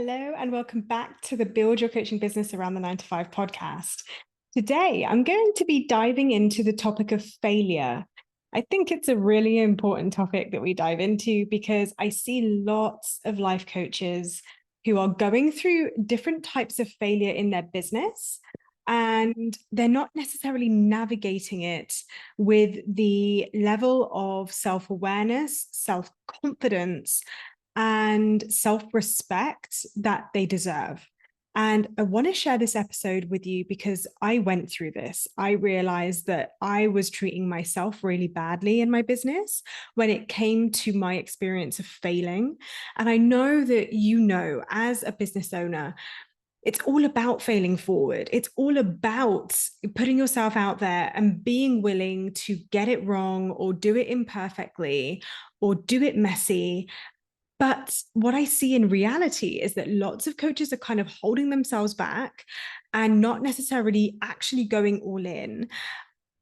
Hello, and welcome back to the Build Your Coaching Business Around the 9 to 5 podcast. Today, I'm going to be diving into the topic of failure. I think it's a really important topic that we dive into because I see lots of life coaches who are going through different types of failure in their business, and they're not necessarily navigating it with the level of self-awareness, self-confidence, and self-respect that they deserve. And I want to share this episode with you because I went through this. I realized that I was treating myself really badly in my business when it came to my experience of failing. And I know that as a business owner, it's all about failing forward. It's all about putting yourself out there and being willing to get it wrong or do it imperfectly or do it messy. But what I see in reality is that lots of coaches are kind of holding themselves back and not necessarily actually going all in.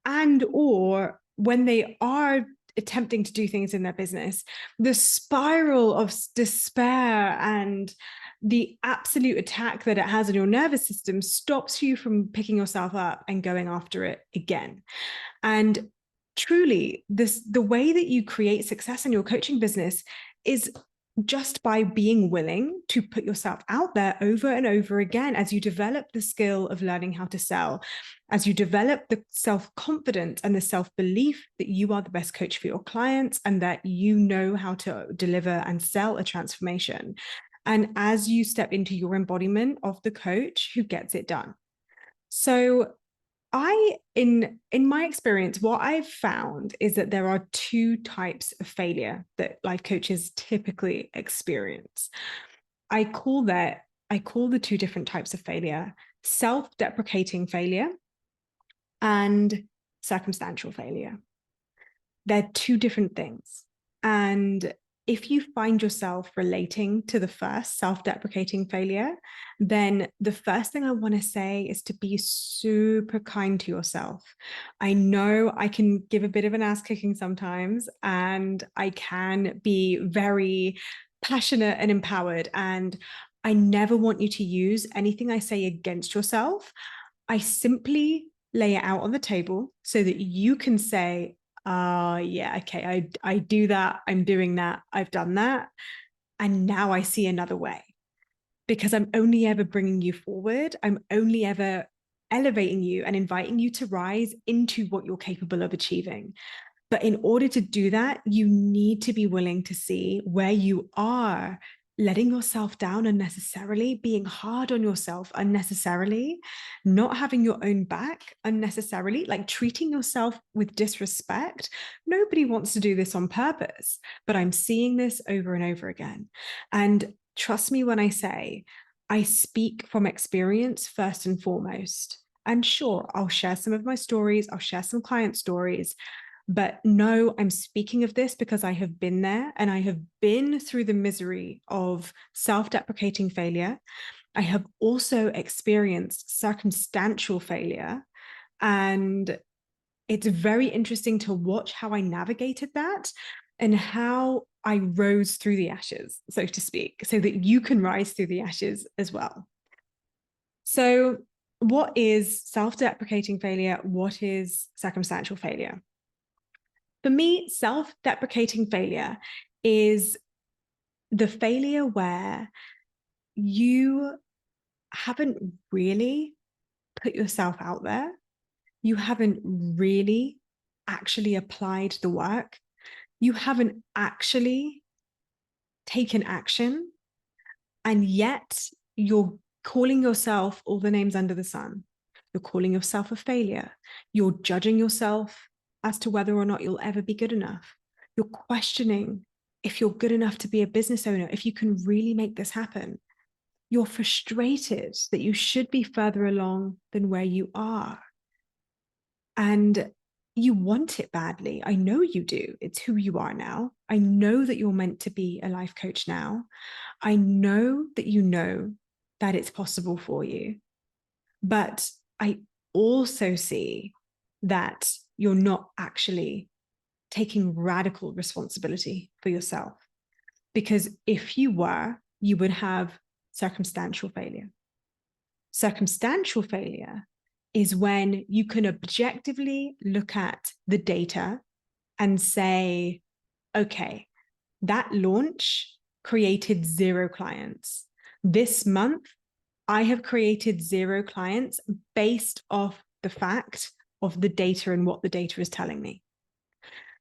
And or when they are attempting to do things in their business, the spiral of despair and the absolute attack that it has on your nervous system stops you from picking yourself up and going after it again. And truly, the way that you create success in your coaching business is just by being willing to put yourself out there over and over again as you develop the skill of learning how to sell, as you develop the self-confidence and the self-belief that you are the best coach for your clients and that you know how to deliver and sell a transformation. And as you step into your embodiment of the coach who gets it done. So in my experience, what I've found is that there are two types of failure that life coaches typically experience. I call the two different types of failure self-deprecating failure and circumstantial failure. They're two different things. And if you find yourself relating to the first self-deprecating failure, then the first thing I want to say is to be super kind to yourself. I know I can give a bit of an ass kicking sometimes, and I can be very passionate and empowered. And I never want you to use anything I say against yourself. I simply lay it out on the table so that you can say, yeah, okay, I do that. I'm doing that. I've done that. And now I see another way because I'm only ever bringing you forward. I'm only ever elevating you and inviting you to rise into what you're capable of achieving. But in order to do that, you need to be willing to see where you are letting yourself down unnecessarily, being hard on yourself unnecessarily, not having your own back unnecessarily, like treating yourself with disrespect. Nobody wants to do this on purpose, but I'm seeing this over and over again. And trust me when I say, I speak from experience first and foremost. And sure, I'll share some of my stories, I'll share some client stories. But no, I'm speaking of this because I have been there and I have been through the misery of self-deprecating failure. I have also experienced circumstantial failure. And it's very interesting to watch how I navigated that and how I rose through the ashes, so to speak, so that you can rise through the ashes as well. So, what is self-deprecating failure? What is circumstantial failure? For me, self-deprecating failure is the failure where you haven't really put yourself out there. You haven't really actually applied the work. You haven't actually taken action. And yet you're calling yourself all the names under the sun. You're calling yourself a failure. You're judging yourself as to whether or not you'll ever be good enough. You're questioning if you're good enough to be a business owner, if you can really make this happen. You're frustrated that you should be further along than where you are. And you want it badly. I know you do. It's who you are now. I know that you're meant to be a life coach now. I know that it's possible for you. But I also see that you're not actually taking radical responsibility for yourself. Because if you were, you would have circumstantial failure. Circumstantial failure is when you can objectively look at the data and say, okay, that launch created 0 clients. This month, I have created 0 clients based off the fact of the data and what the data is telling me.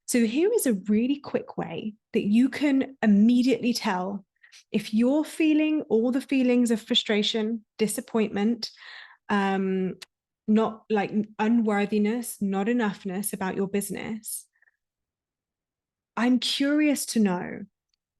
So here is a really quick way that you can immediately tell if you're feeling all the feelings of frustration, disappointment, not like unworthiness, not enoughness about your business. I'm curious to know,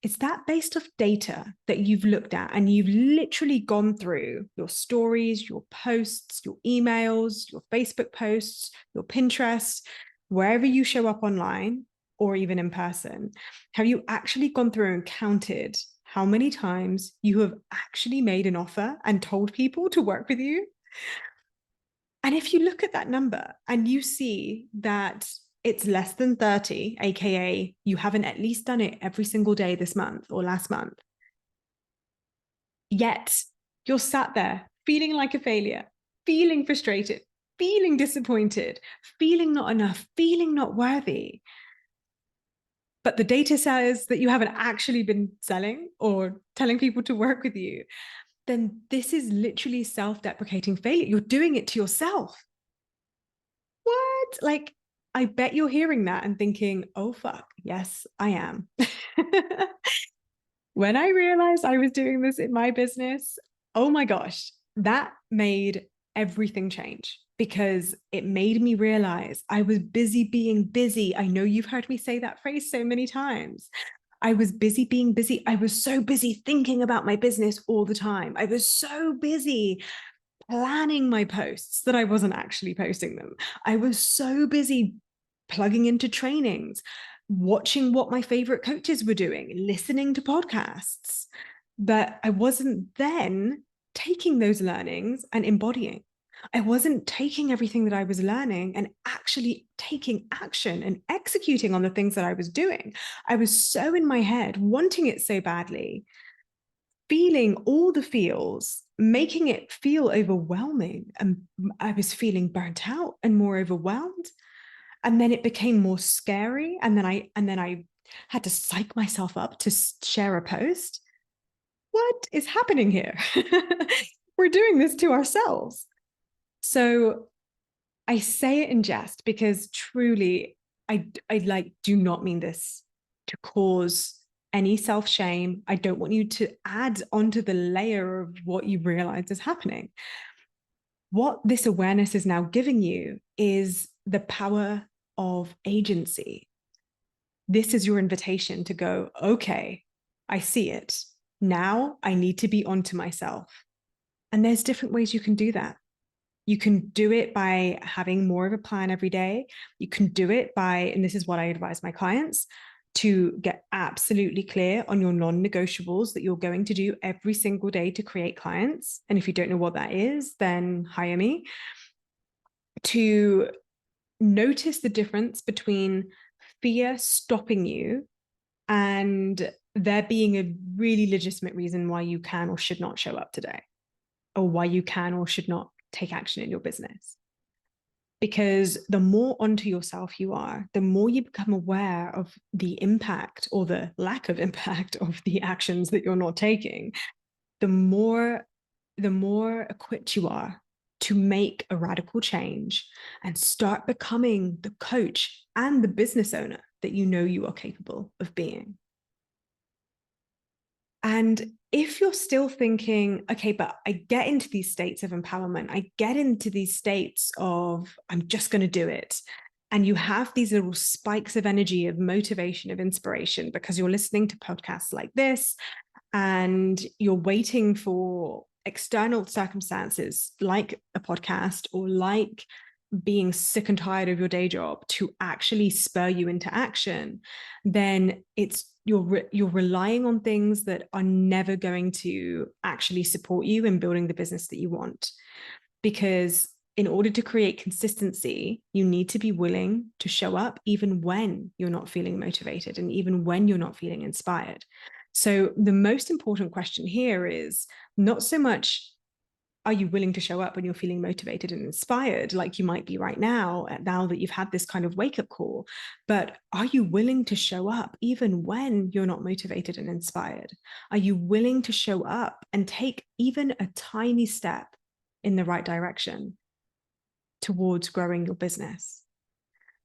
is that based off data that you've looked at and you've literally gone through your stories, your posts, your emails, your Facebook posts, your Pinterest, wherever you show up online or even in person? Have you actually gone through and counted how many times you have actually made an offer and told people to work with you? And if you look at that number and you see that it's less than 30, AKA you haven't at least done it every single day this month or last month, yet you're sat there feeling like a failure, feeling frustrated, feeling disappointed, feeling not enough, feeling not worthy. But the data says that you haven't actually been selling or telling people to work with you, then this is literally self-deprecating failure. You're doing it to yourself. What? Like, I bet you're hearing that and thinking, oh, fuck, yes, I am. When I realized I was doing this in my business, oh my gosh, that made everything change, because it made me realize I was busy being busy. I know you've heard me say that phrase so many times. I was busy being busy. I was so busy thinking about my business all the time. I was so busy planning my posts that I wasn't actually posting them. I was so busy plugging into trainings, watching what my favorite coaches were doing, listening to podcasts, but I wasn't then taking those learnings and embodying. I wasn't taking everything that I was learning and actually taking action and executing on the things that I was doing. I was so in my head, wanting it so badly, feeling all the feels, making it feel overwhelming. And I was feeling burnt out and more overwhelmed. And then it became more scary. And then I had to psych myself up to share a post. What is happening here? We're doing this to ourselves. So I say it in jest because truly, I like do not mean this to cause any self-shame. I don't want you to add onto the layer of what you realize is happening. What this awareness is now giving you is the power of agency. This is your invitation to go, okay, I see it. Now I need to be onto myself. And there's different ways you can do that. You can do it by having more of a plan every day. You can do it by, and this is what I advise my clients, to get absolutely clear on your non-negotiables that you're going to do every single day to create clients. And if you don't know what that is, then hire me. To notice the difference between fear stopping you and there being a really legitimate reason why you can or should not show up today, or why you can or should not take action in your business. Because the more onto yourself you are, the more you become aware of the impact or the lack of impact of the actions that you're not taking, the more equipped you are to make a radical change and start becoming the coach and the business owner that you know you are capable of being. And if you're still thinking, okay, but I get into these states of empowerment, I get into these states of, I'm just going to do it. And you have these little spikes of energy, of motivation, of inspiration, because you're listening to podcasts like this, and you're waiting for external circumstances like a podcast or like being sick and tired of your day job to actually spur you into action, then you're relying on things that are never going to actually support you in building the business that you want. Because in order to create consistency, you need to be willing to show up even when you're not feeling motivated and even when you're not feeling inspired. So the most important question here is not so much, are you willing to show up when you're feeling motivated and inspired, like you might be right now that you've had this kind of wake-up call, but are you willing to show up even when you're not motivated and inspired? Are you willing to show up and take even a tiny step in the right direction towards growing your business?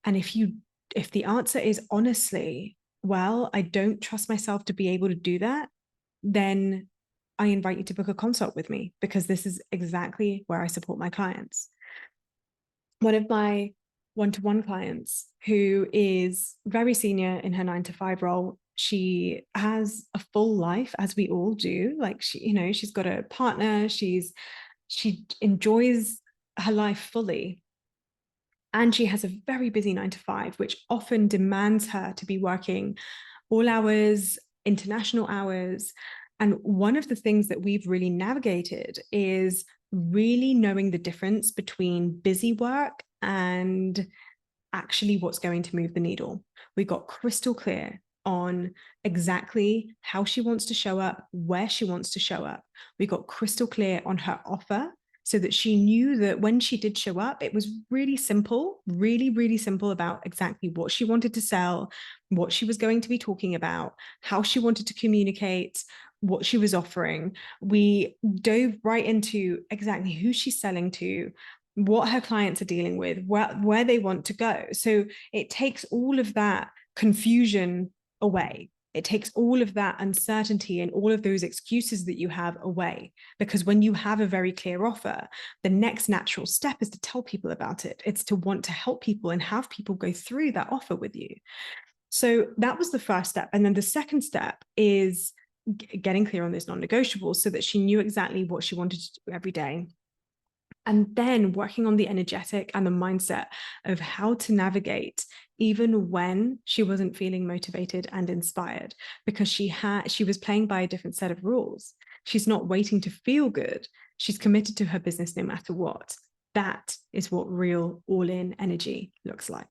And if the answer is honestly, well, I don't trust myself to be able to do that, then I invite you to book a consult with me, because this is exactly where I support my clients. One of my one-to-one clients, who is very senior in her 9-to-5 role, she has a full life, as we all do. Like she's got a partner, she enjoys her life fully. And she has a very busy 9-to-5, which often demands her to be working all hours, international hours. And one of the things that we've really navigated is really knowing the difference between busy work and actually what's going to move the needle. We got crystal clear on exactly how she wants to show up, where she wants to show up. We got crystal clear on her offer, so that she knew that when she did show up, it was really simple, really, really simple about exactly what she wanted to sell, what she was going to be talking about, how she wanted to communicate, what she was offering. We dove right into exactly who she's selling to, what her clients are dealing with, where they want to go. So it takes all of that confusion away. It takes all of that uncertainty and all of those excuses that you have away. Because when you have a very clear offer, the next natural step is to tell people about it. It's to want to help people and have people go through that offer with you. So that was the first step. And then the second step is getting clear on those non-negotiables, so that she knew exactly what she wanted to do every day. And then working on the energetic and the mindset of how to navigate even when she wasn't feeling motivated and inspired, because she was playing by a different set of rules. She's not waiting to feel good. She's committed to her business no matter what. That is what real all-in energy looks like.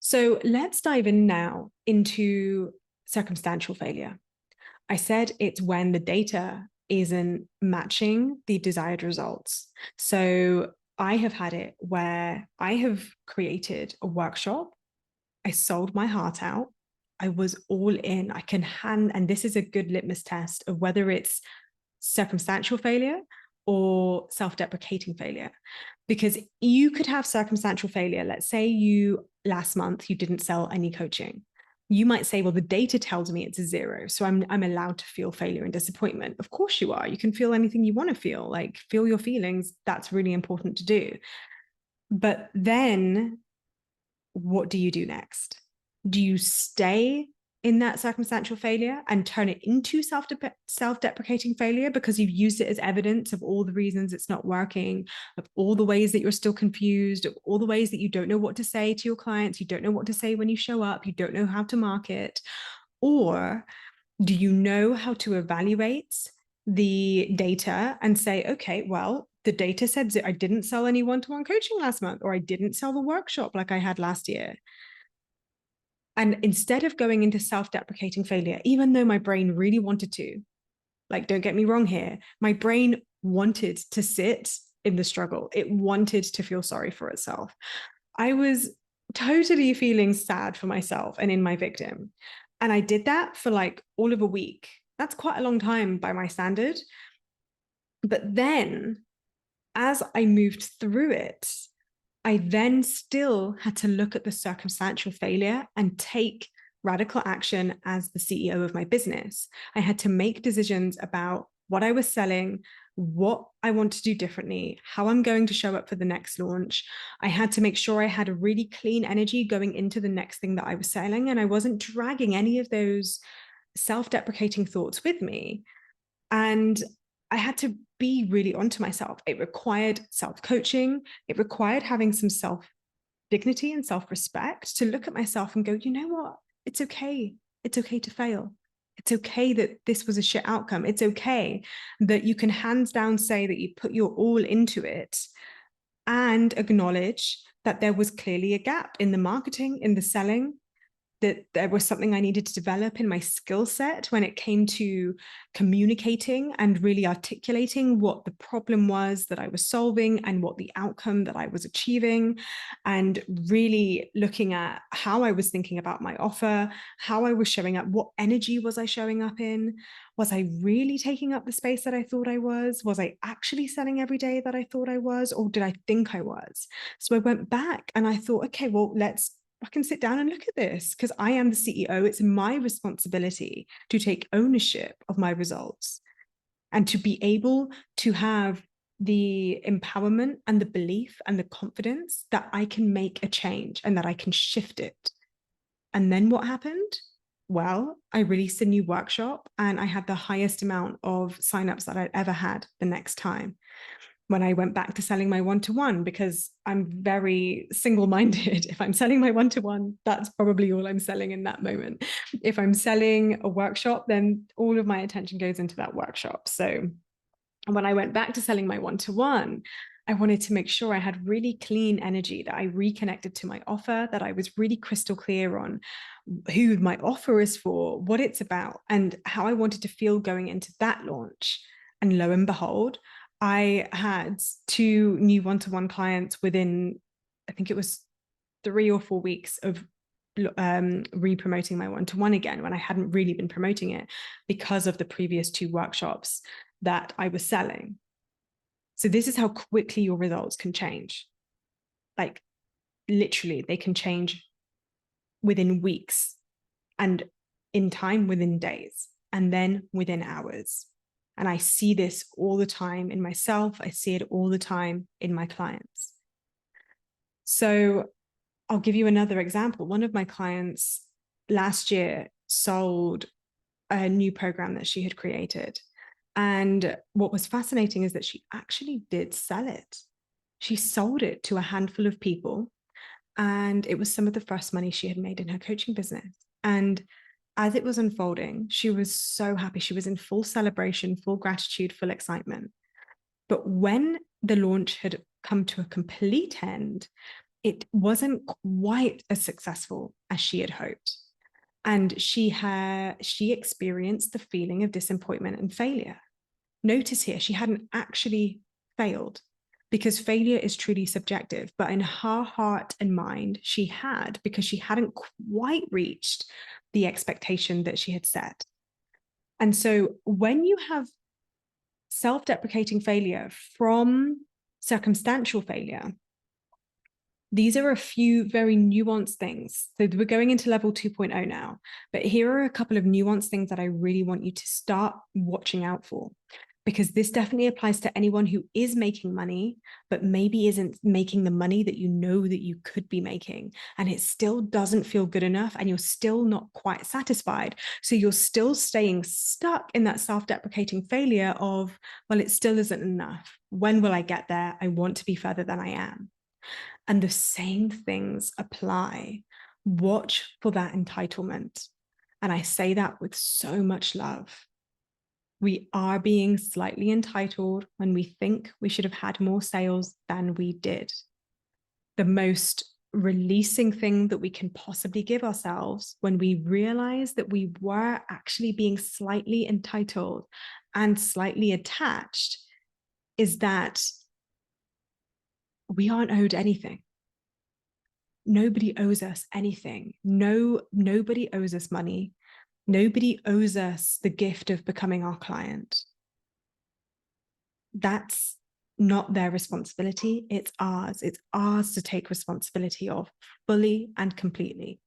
So let's dive in now into circumstantial failure. I said it's when the data isn't matching the desired results. So I have had it where I have created a workshop. I sold my heart out. I was all in. And this is a good litmus test of whether it's circumstantial failure or self-deprecating failure. Because you could have circumstantial failure. Let's say last month you didn't sell any coaching. You might say, well, the data tells me it's a 0, so I'm allowed to feel failure and disappointment. Of course you are. You can feel anything you want to feel, like feel your feelings. That's really important to do. But then what do you do next? Do you stay in that circumstantial failure and turn it into self-deprecating failure because you've used it as evidence of all the reasons it's not working, of all the ways that you're still confused, of all the ways that you don't know what to say to your clients, you don't know what to say when you show up, you don't know how to market? Or do you know how to evaluate the data and say, okay, well, the data said that I didn't sell any one-to-one coaching last month, or I didn't sell the workshop like I had last year. And instead of going into self-deprecating failure, even though my brain really wanted to, like, don't get me wrong here, my brain wanted to sit in the struggle. It wanted to feel sorry for itself. I was totally feeling sad for myself and in my victim. And I did that for like all of a week. That's quite a long time by my standard. But then as I moved through it, I then still had to look at the circumstantial failure and take radical action as the CEO of my business. I had to make decisions about what I was selling, what I want to do differently, how I'm going to show up for the next launch. I had to make sure I had a really clean energy going into the next thing that I was selling, and I wasn't dragging any of those self-deprecating thoughts with me. And I had to be really onto myself. It required self-coaching. It required having some self-dignity and self-respect to look at myself and go, you know what? It's okay. It's okay to fail. It's okay that this was a shit outcome. It's okay that you can hands down say that you put your all into it and acknowledge that there was clearly a gap in the marketing, in the selling, that there was something I needed to develop in my skill set when it came to communicating and really articulating what the problem was that I was solving and what the outcome that I was achieving, and really looking at how I was thinking about my offer, how I was showing up, what energy was I showing up in? Was I really taking up the space that I thought I was? Was I actually selling every day that I thought I was? Or did I think I was? So I went back and I thought, okay, well, I can sit down and look at this because I am the CEO. It's my responsibility to take ownership of my results and to be able to have the empowerment and the belief and the confidence that I can make a change and that I can shift it. And then what happened? Well, I released a new workshop and I had the highest amount of signups that I'd ever had the next time when I went back to selling my one-to-one, because I'm very single-minded. If I'm selling my one-to-one, that's probably all I'm selling in that moment. If I'm selling a workshop, then all of my attention goes into that workshop. So when I went back to selling my one-to-one, I wanted to make sure I had really clean energy, that I reconnected to my offer, that I was really crystal clear on who my offer is for, what it's about, and how I wanted to feel going into that launch. And lo and behold, I had 2 new one-to-one clients within, I think it was 3 or 4 weeks of re-promoting my one-to-one again, when I hadn't really been promoting it because of the previous 2 workshops that I was selling. So this is how quickly your results can change. Like literally, they can change within weeks, and in time within days, and then within hours. And I see this all the time in myself. I see it all the time in my clients. So I'll give you another example. One of my clients last year sold a new program that she had created. And what was fascinating is that she actually did sell it. She sold it to a handful of people. And it was some of the first money she had made in her coaching business. And as it was unfolding, she was so happy. She was in full celebration, full gratitude, full excitement. But when the launch had come to a complete end, it wasn't quite as successful as she had hoped. And she experienced the feeling of disappointment and failure. Notice here, she hadn't actually failed, because failure is truly subjective. But in her heart and mind, she had, because she hadn't quite reached the expectation that she had set. And so when you have self-deprecating failure from circumstantial failure, these are a few very nuanced things. So we're going into level 2.0 now, but here are a couple of nuanced things that I really want you to start watching out for, because this definitely applies to anyone who is making money, but maybe isn't making the money that you know that you could be making. And it still doesn't feel good enough, and you're still not quite satisfied. So you're still staying stuck in that self-deprecating failure of, well, it still isn't enough. When will I get there? I want to be further than I am. And the same things apply. Watch for that entitlement. And I say that with so much love. We are being slightly entitled when we think we should have had more sales than we did. The most releasing thing that we can possibly give ourselves when we realize that we were actually being slightly entitled and slightly attached is that we aren't owed anything. Nobody owes us anything. Nobody owes us money. Nobody owes us the gift of becoming our client. That's not their responsibility. It's ours. It's ours to take responsibility of fully and completely.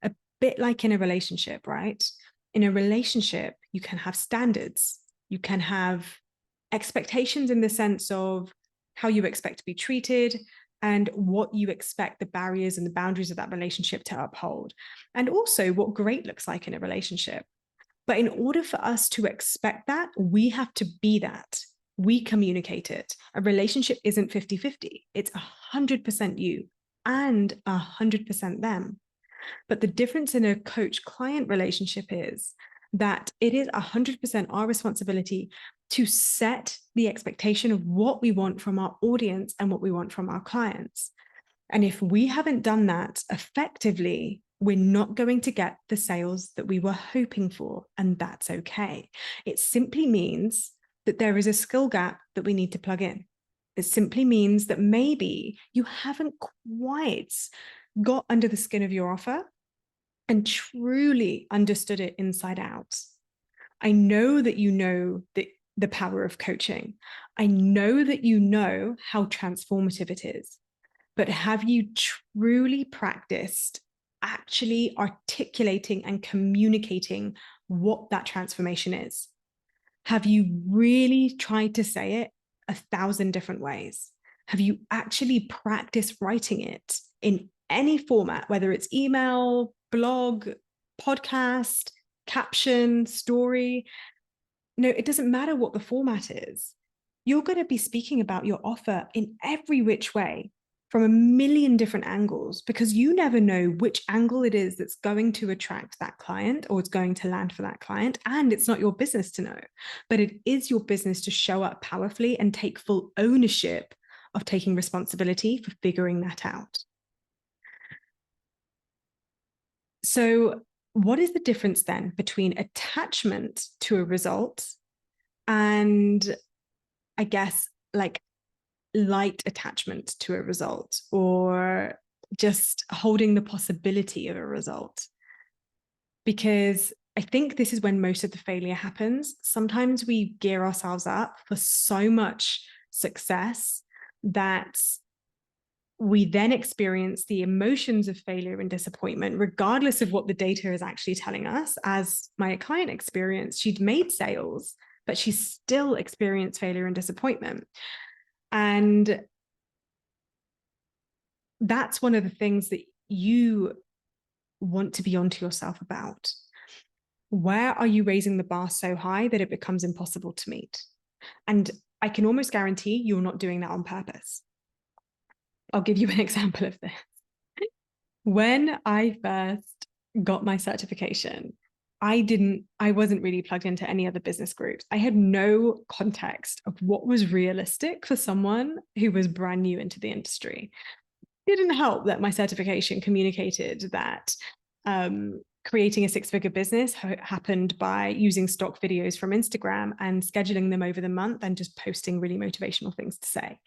A bit like in a relationship, right? In a relationship, you can have standards. You can have expectations in the sense of how you expect to be treated and what you expect the barriers and the boundaries of that relationship to uphold, and also what great looks like in a relationship. But in order for us to expect that, we have to be that. We communicate it. A relationship isn't 50-50. It's 100% you and 100% them. But the difference in a coach-client relationship is that it is 100% our responsibility to set the expectation of what we want from our audience and what we want from our clients. And if we haven't done that effectively, We're not going to get the sales that we were hoping for, and that's okay. It simply means that there is a skill gap that we need to plug in. It simply means that maybe you haven't quite got under the skin of your offer and truly understood it inside out. I know that you know the power of coaching. I know that you know how transformative it is. But have you truly practiced actually articulating and communicating what that transformation is? Have you really tried to say it 1,000 different ways? Have you actually practiced writing it in any format, whether it's email, blog, podcast, caption, story? No, it doesn't matter what the format is. You're going to be speaking about your offer in every which way from a million different angles, because you never know which angle it is that's going to attract that client or it's going to land for that client. And it's not your business to know, but it is your business to show up powerfully and take full ownership of taking responsibility for figuring that out. So what is the difference then between attachment to a result and, I guess, like light attachment to a result, or just holding the possibility of a result? Because I think this is when most of the failure happens. Sometimes we gear ourselves up for so much success that we then experience the emotions of failure and disappointment, regardless of what the data is actually telling us. As my client experienced, she'd made sales, but she still experienced failure and disappointment. And that's one of the things that you want to be onto yourself about. Where are you raising the bar so high that it becomes impossible to meet? And I can almost guarantee you're not doing that on purpose. I'll give you an example of this. When I first got my certification, I wasn't really plugged into any other business groups. I had no context of what was realistic for someone who was brand new into the industry. It didn't help that my certification communicated that creating a six-figure business happened by using stock videos from Instagram and scheduling them over the month and just posting really motivational things to say.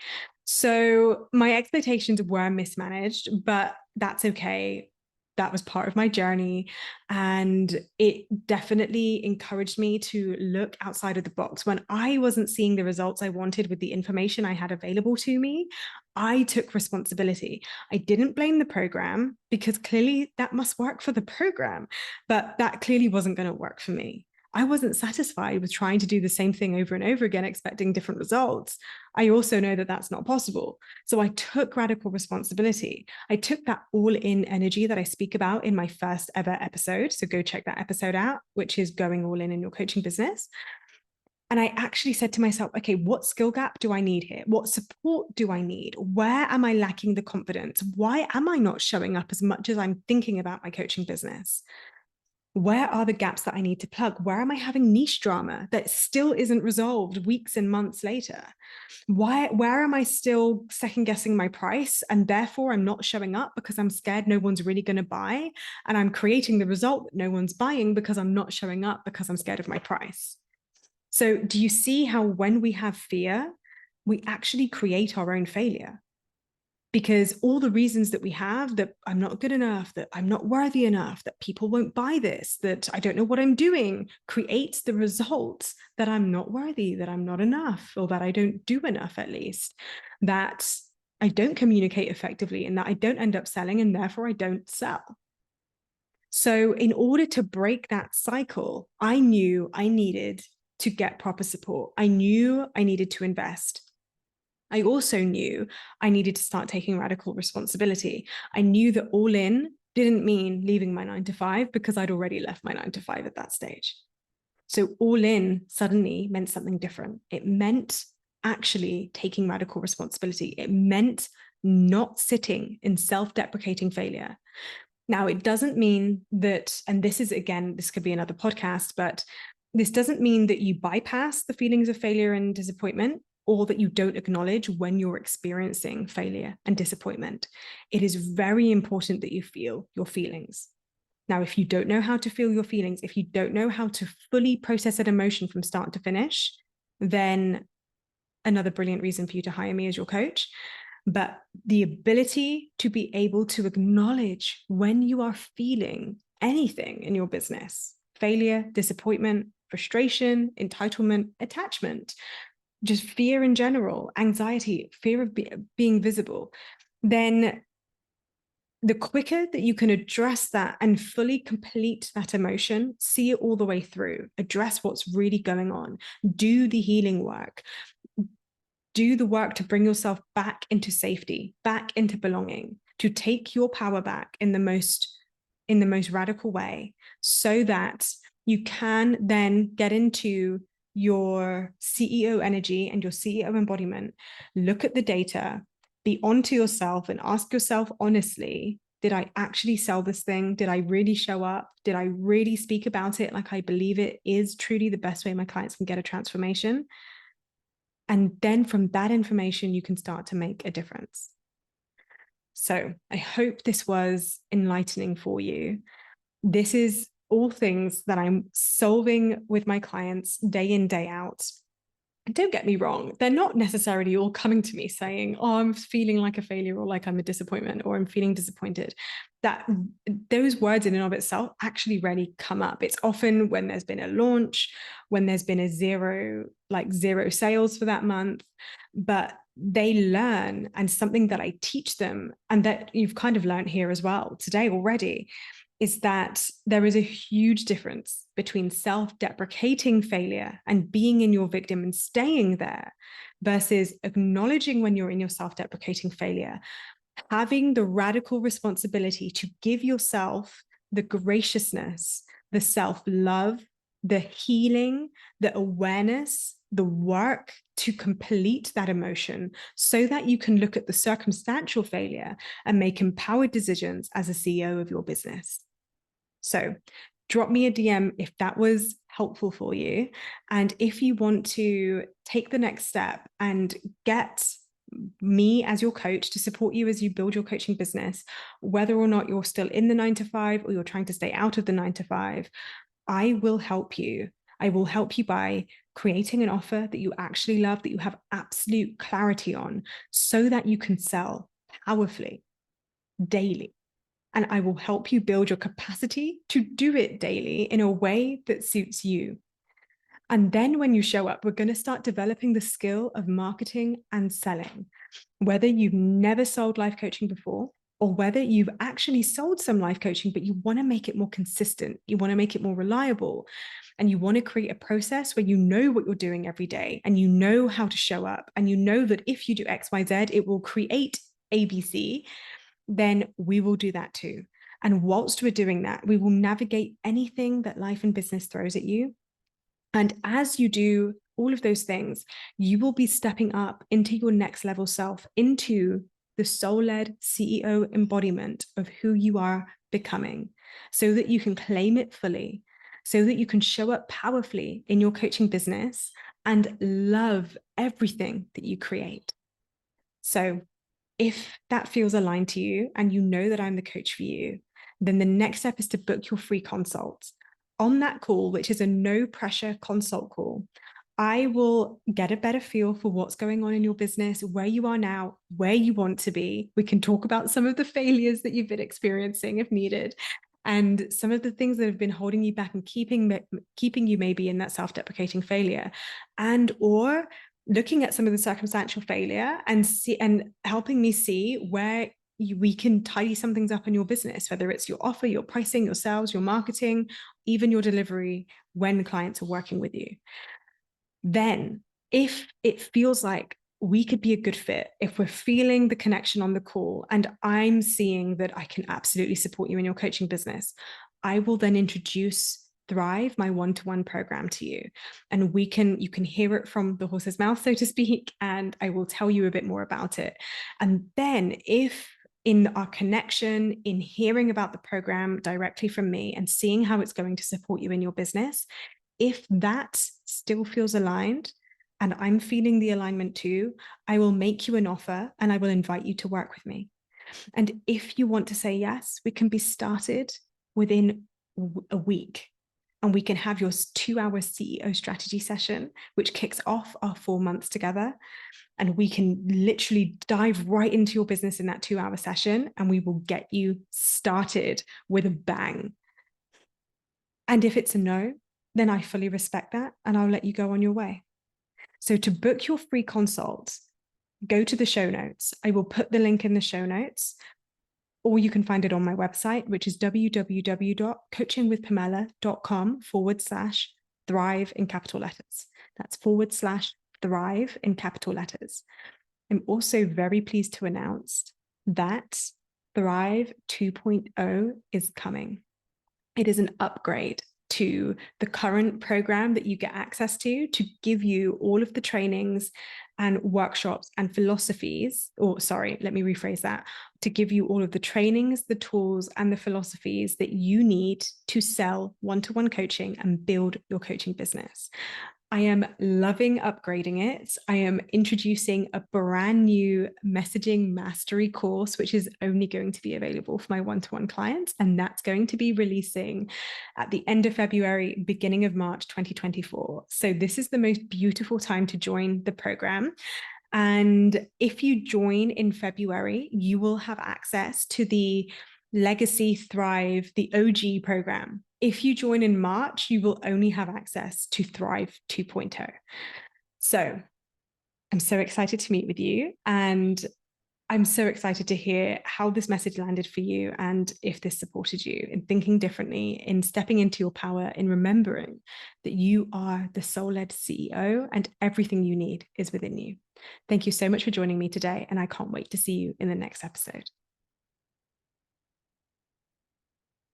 So my expectations were mismanaged, but that's okay. That was part of my journey. And it definitely encouraged me to look outside of the box. When I wasn't seeing the results I wanted with the information I had available to me, I took responsibility. I didn't blame the program, because clearly that must work for the program, but that clearly wasn't going to work for me. I wasn't satisfied with trying to do the same thing over and over again, expecting different results. I also know that that's not possible. So I took radical responsibility. I took that all-in energy that I speak about in my first ever episode. So go check that episode out, which is going all in your coaching business. And I actually said to myself, okay, what skill gap do I need here? What support do I need? Where am I lacking the confidence? Why am I not showing up as much as I'm thinking about my coaching business? Where are the gaps that I need to plug? Where am I having niche drama that still isn't resolved weeks and months later? Where am I still second guessing my price, and therefore I'm not showing up because I'm scared no one's really going to buy, and I'm creating the result that no one's buying because I'm not showing up because I'm scared of my price? So do you see how when we have fear, we actually create our own failure? Because all the reasons that we have, that I'm not good enough, that I'm not worthy enough, that people won't buy this, that I don't know what I'm doing, creates the results that I'm not worthy, that I'm not enough, or that I don't do enough, at least, that I don't communicate effectively, and that I don't end up selling, and therefore I don't sell. So in order to break that cycle, I knew I needed to get proper support. I knew I needed to invest. I also knew I needed to start taking radical responsibility. I knew that all in didn't mean leaving my 9 to 5, because I'd already left my 9 to 5 at that stage. So all in suddenly meant something different. It meant actually taking radical responsibility. It meant not sitting in self-deprecating failure. Now, it doesn't mean that, and this is, again, this could be another podcast, but this doesn't mean that you bypass the feelings of failure and disappointment, or that you don't acknowledge when you're experiencing failure and disappointment. It is very important that you feel your feelings. Now, if you don't know how to feel your feelings, if you don't know how to fully process an emotion from start to finish, then another brilliant reason for you to hire me as your coach. But the ability to be able to acknowledge when you are feeling anything in your business, failure, disappointment, frustration, entitlement, attachment, just fear in general, anxiety, fear of being visible, then the quicker that you can address that and fully complete that emotion, see it all the way through, address what's really going on, do the healing work, do the work to bring yourself back into safety, back into belonging, to take your power back in the most radical way, so that you can then get into your CEO energy and your CEO embodiment, look at the data, be onto yourself and ask yourself honestly, did I actually sell this thing? Did I really show up? Did I really speak about it like I believe it is truly the best way my clients can get a transformation? And then from that information, you can start to make a difference. So I hope this was enlightening for you. This is all things that I'm solving with my clients day in, day out. Don't get me wrong, they're not necessarily all coming to me saying, oh, I'm feeling like a failure, or like I'm a disappointment, or I'm feeling disappointed. That those words in and of itself actually rarely come up. It's often when there's been a launch, when there's been a zero sales for that month, but they learn, and something that I teach them, and that you've kind of learned here as well today already, is that there is a huge difference between self-deprecating failure and being in your victim and staying there, versus acknowledging when you're in your self-deprecating failure, having the radical responsibility to give yourself the graciousness, the self-love, the healing, the awareness, the work to complete that emotion, so that you can look at the circumstantial failure and make empowered decisions as a CEO of your business. So drop me a DM if that was helpful for you. And if you want to take the next step and get me as your coach to support you as you build your coaching business, whether or not you're still in the 9 to 5 or you're trying to stay out of the 9 to 5, I will help you. I will help you by creating an offer that you actually love, that you have absolute clarity on, so that you can sell powerfully daily. And I will help you build your capacity to do it daily in a way that suits you. And then when you show up, we're going to start developing the skill of marketing and selling. Whether you've never sold life coaching before, or whether you've actually sold some life coaching, but you want to make it more consistent, you want to make it more reliable, and you want to create a process where you know what you're doing every day, and you know how to show up, and you know that if you do X, Y, Z, it will create ABC, then we will do that too. And whilst we're doing that, we will navigate anything that life and business throws at you. And as you do all of those things, you will be stepping up into your next level self, into the soul-led CEO embodiment of who you are becoming, so that you can claim it fully, so that you can show up powerfully in your coaching business and love everything that you create. So if that feels aligned to you and you know that I'm the coach for you, then the next step is to book your free consult. On that call, which is a no pressure consult call, I will get a better feel for what's going on in your business, where you are now, where you want to be. We can talk about some of the failures that you've been experiencing if needed, and some of the things that have been holding you back and keeping you maybe in that self-deprecating failure, and or looking at some of the circumstantial failure and helping me see where we can tidy some things up in your business, whether it's your offer, your pricing, your sales, your marketing, even your delivery when clients are working with you. Then if it feels like we could be a good fit, if we're feeling the connection on the call and I'm seeing that I can absolutely support you in your coaching business, I will then introduce Thrive, my one-to-one program, to you. And you can hear it from the horse's mouth, so to speak, and I will tell you a bit more about it. And then if in our connection, in hearing about the program directly from me and seeing how it's going to support you in your business, if that still feels aligned and I'm feeling the alignment too, I will make you an offer and I will invite you to work with me. And if you want to say yes, we can be started within a week. And we can have your 2-hour CEO strategy session, which kicks off our 4 months together. And we can literally dive right into your business in that 2-hour session, and we will get you started with a bang. And if it's a no, then I fully respect that, and I'll let you go on your way. So to book your free consult, go to the show notes. I will put the link in the show notes, or you can find it on my website, which is www.coachingwithpamela.com/thrive in capital letters. That's /thrive in capital letters. I'm also very pleased to announce that Thrive 2.0 is coming. It is an upgrade to the current program that you get access to give you all of the trainings and workshops and philosophies, or sorry, let me rephrase that, to give you all of the trainings, the tools, and the philosophies that you need to sell one-to-one coaching and build your coaching business. I am loving upgrading it. I am introducing a brand new messaging mastery course, which is only going to be available for my one-to-one clients. And that's going to be releasing at the end of February, beginning of March, 2024. So this is the most beautiful time to join the program. And if you join in February, you will have access to the Legacy Thrive, the OG program. If you join in March, you will only have access to Thrive 2.0. So I'm so excited to meet with you, and I'm so excited to hear how this message landed for you, and if this supported you in thinking differently, in stepping into your power, in remembering that you are the soul-led CEO and everything you need is within you. Thank you so much for joining me today, and I can't wait to see you in the next episode.